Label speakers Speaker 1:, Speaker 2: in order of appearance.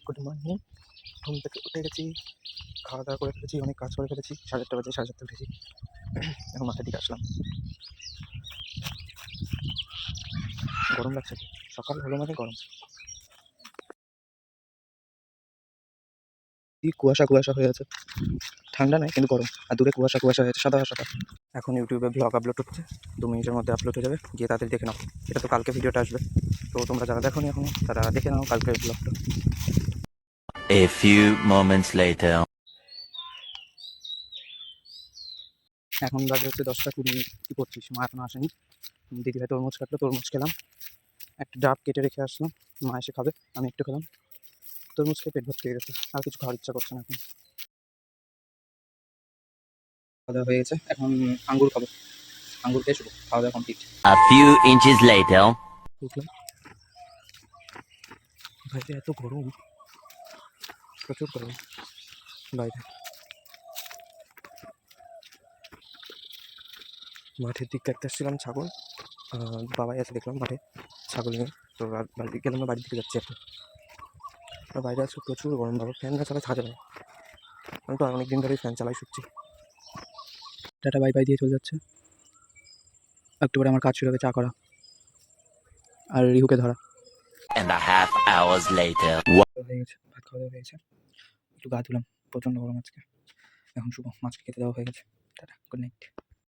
Speaker 1: Good morning. ঘুম থেকে উঠে গেছি, খাওয়া দাওয়া করে ফেলেছি, অনেক কাজ করে ফেলেছি। 7:30 বাজে, 7:30 উঠেছি, এখন মাঠের দিকে আসলাম। গরম লাগছে, সকাল হলো মানে গরম। কি কুয়াশা কুয়াশা হয়ে আছে, ঠান্ডা নাই কিন্তু গরম, আর দূরে কুয়াশা কুয়াশা হয়েছে, সাদা সাদা। এখন ইউটিউবে ব্লগ আপলোড হচ্ছে, 2 মিনিটের মধ্যে আপলোড হয়ে যাবে, গিয়ে তাদের দেখে নাও। এটা তো কালকে ভিডিওটা আসবে, তো তোমরা যারা দেখোনি এখনো তারা দেখে নাও কালকের ব্লগটা।
Speaker 2: A few moments later.
Speaker 1: এখন বাজে হচ্ছে 10:20। কী করছিস? মা এখনো আসেনি। দিদিভাই তরমুজ কাটলো, তরমুজ খেলাম। একটা ডাব কেটে রেখে আসলাম, মা এসে খাবে, আমি একটু খেলাম। তরমুজ খেয়ে পেট ভর্তি হয়ে গেছে, আর কিছু খাওয়ার ইচ্ছা করছে না এখন। খাওয়া দাওয়া হয়ে গেছে, এখন আঙ্গুর খাবো, আঙ্গুর খেয়ে শুবো। খাওয়া দাওয়া complete.
Speaker 2: A few inches later.
Speaker 1: বুঝলাম বাইরে এত গরম, প্রচুর গরম বাইরে। মাঠের দিক দেখতে আসছিলাম, ছাগল বাবাই আছে দেখলাম মাঠে ছাগল নিয়ে। তো বাড়ি গেলাম না, বাড়ির দিকে যাচ্ছি এখন। আর বাইরে আজকে প্রচুর গরম বাবা, ফ্যান না চালায় থাকা যায় না। আমি তো অনেক দিন ধরেই ফ্যান চালাই, শুচ্ছি। টাটা বাই বাই দিয়ে চলে যাচ্ছে। একটু পরে আমার কাজ শুরু হবে, চা করা আর রিহুকে ধরা।
Speaker 2: And a half hours later.
Speaker 1: হয়ে গেছে, ভাত খাওয়া দাওয়া হয়ে গেছে, একটু গা ধুলাম, প্রচণ্ড গরম আজকে। এখন শুভ, মাছকে খেতে দেওয়া হয়ে গেছে। Tata, good night.